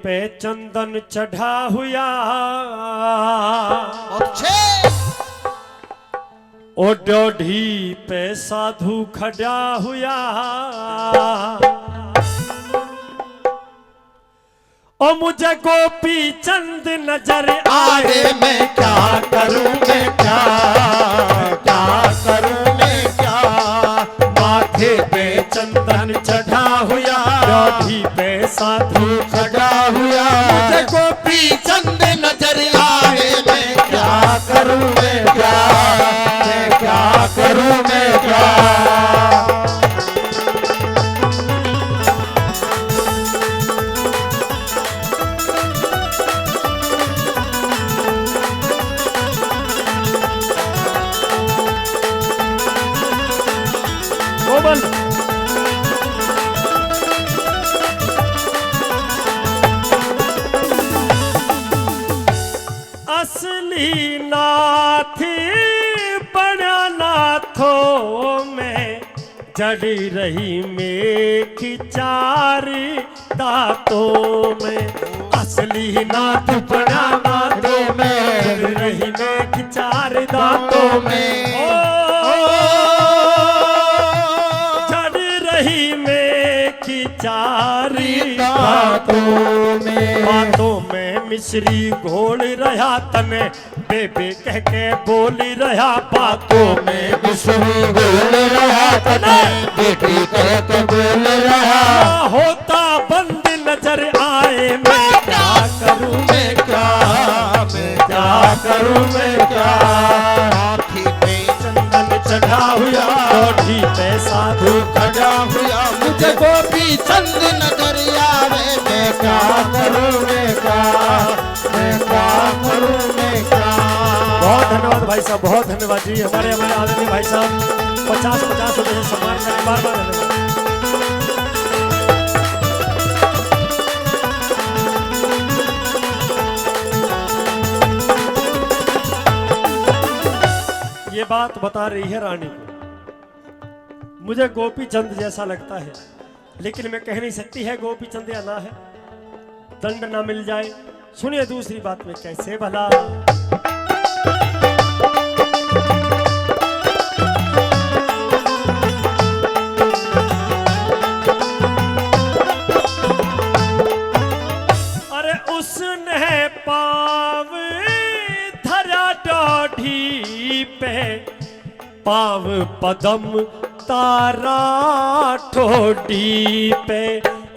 पे चंदन चढ़ा हुआ ओ डोढ़ी पे साधु खड़ा हुआ ओ मुझे गोपी चंद नजर आए मैं क्या करूं मैं क्या करूं मैं क्या माथे पे चंदन चढ़ा हुआ डोढ़ी पे साधु खड़ा हुआ मुझे गोपी चंद नजर आए मैं क्या करूं मैं क्या करूं मैं क्या असली नाथी बड़ा नाथों में जड़ी रही में खिचारी दांतों में असली नाथ बड़ा नाथों में जड़ी रही में खिचारी दांतों में जड़ी रही में खिचारी बातों में मिश्री घोल रहा तने बेबे कह के बोली रहा बातों में मिश्री घोल रहा तने बेबे कह के बोल रहा होता बंद नजर आए मैं क्या करूं मैं क्या करूं मैं क्या हाथी पे चंदन चढ़ा हुआ डोढ़ी पे साधु खड़ा हुआ मुझे गोपी चंद नजर आवे मैं क्या करूं मैं क्या करूं मैं क्या। बहुत धन्यवाद भाई साहब, बहुत धन्यवाद जी। हमारे आदरणीय भाई साहब 50-50 रुपए से सम्मान करें, बार बार धन्यवाद। ये बात बता रही है रानी को, मुझे गोपी चंद जैसा लगता है लेकिन मैं कह नहीं सकती है गोपी चंद या ना है, दंड ना मिल जाए। सुनिए दूसरी बात में कैसे भला अरे उसने पाव धरा डोढ़ी पे पाव पदम तारा ठोड़ी पे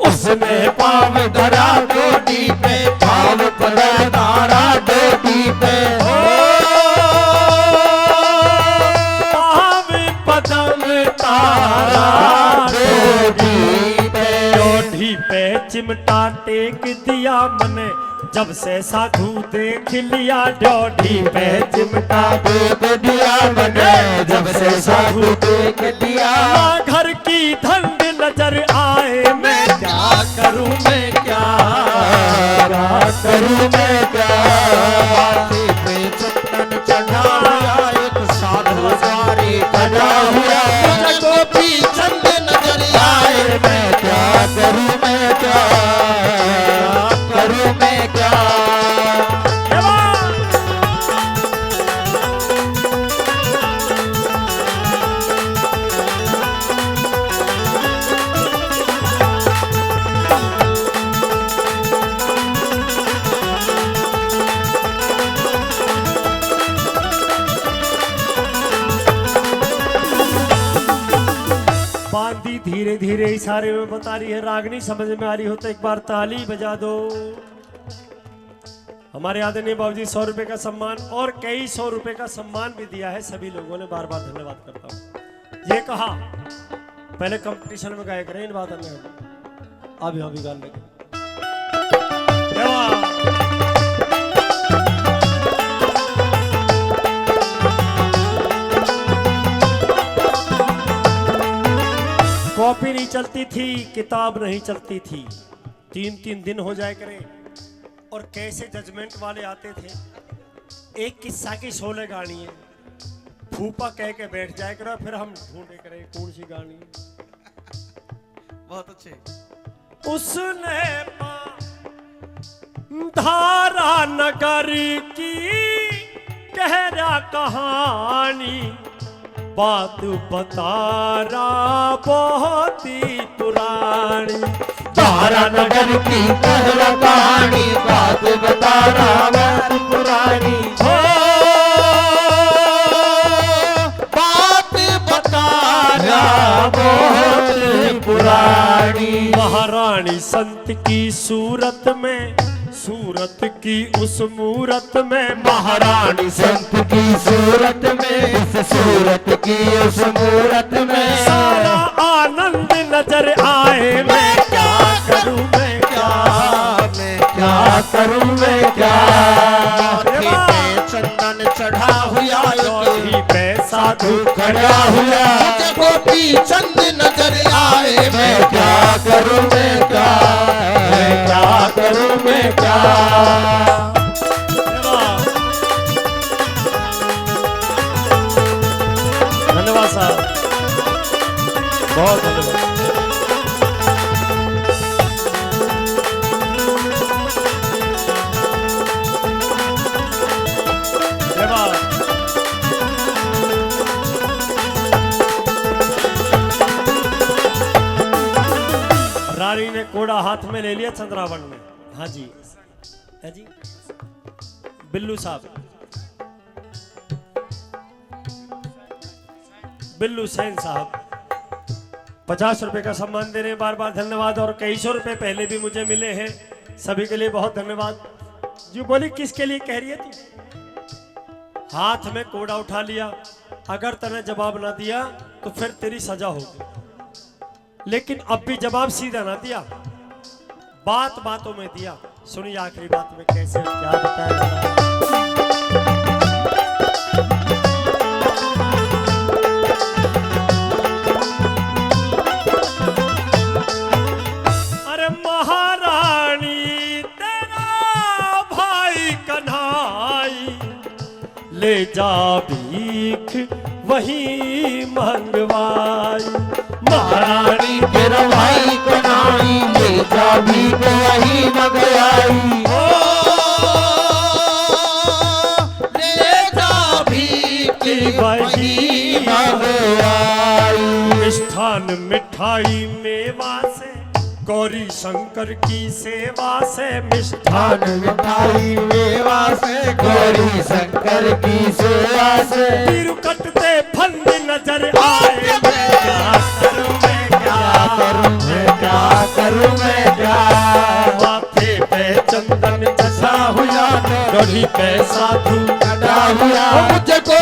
उसने पाव धरा डोढ़ी पे पाव पदम तारा डोढ़ी पे पाव पदम तारा डोढ़ी पे चिमटा टेक दिया मने जब से साधु देख लिया डोढ़ी पे चिमटा देख दिया मने जब से साधु देख लिया घर की धंध नजर आए मैं क्या करूं मैं क्या करूं मैं क्या माथे पे चंदन चढ़ा हुआ एक साधु सारी खड़ा हुआ मुझे गोपी चंद नजर आए मैं क्या करूं मैं क्या करूं मैं क्या। बांदी धीरे धीरे इशारे में बता रही है, रागनी समझ में आ रही हो तो एक बार ताली बजा दो। हमारे आदरणीय बाबूजी 100 रुपए का सम्मान और कई 100 रुपए का सम्मान भी दिया है, सभी लोगों ने बार बार धन्यवाद करता हूं। ये कहा पहले कंपटीशन में गाए करें इन बातों में, अभी अभी गाने लगे। कॉपी नहीं चलती थी, किताब नहीं चलती थी, 3-3 दिन हो जाए करें और कैसे जजमेंट वाले आते थे, एक किस्सा की 16 गाड़ी है, फूफा कह के बैठ जाए करो, फिर हम ढूंढे करें कौन सी गाड़ी है। बहुत अच्छे। उसने धारा नगर की गहरा कहानी बात बता रहा बहुत ही पुरानी। धारा नगर की गहरा कहानी बात बता रहा बहुत पुरानी। हो बात बता रहा बहुत पुरानी। महारानी संत की सूरत में, सूरत की उस मूरत में, महारानी संत की सूरत में, उस सूरत की उस मूरत में सारा आनंद नजर आए। मैं क्या करूं, मैं क्या, मैं क्या करूं, मैं क्या। माथे पे चंदन चढ़ा हुआ, चौथी पे साधु खड़ा हुआ, मुझे गोपी चंद नजर आए। मैं क्या करूं, मैं क्या, मैं क्या करूं, मैं क्या। धन्यवाद साहब, बहुत धन्यवाद। रानी ने कोड़ा हाथ में ले लिया चंद्रावन में। हाँ जी, है जी बिल्लू साहब, बिल्लू सैन साहब 50 रुपए का सम्मान दे रहे हैं, बार बार धन्यवाद। और कई सौ रुपए पहले भी मुझे मिले हैं, सभी के लिए बहुत धन्यवाद। जो बोली किसके लिए कह रही है तू? हाथ में कोड़ा उठा लिया, अगर तूने जवाब ना दिया तो फिर तेरी सजा होगी। लेकिन अब भी जवाब सीधा ना दिया, बात बातों में दिया। सुनिए आखिरी बात में कैसे क्या बताया। अरे महारानी तेरा भाई कन्हाई ले जा भीख वही मंगवाई। महारानी तेरा भाई कन्हाई ले जा भीख वही मंगवाई। ले जा भीख वही मंगवाई। मिष्ठान मिठाई मेवा से, गौरी शंकर की सेवा से, मिष्ठान मिठाई मेवा से, गौरी शंकर की सेवा से, तीर कटते फंद नजर आए। मैं क्या करूं, मैं क्या करूं, मैं क्या करूं, मैं क्या। माथे पे चंदन चढ़ा हुआ, गढ़ी पे साधु खड़ा हुआ, मुझे को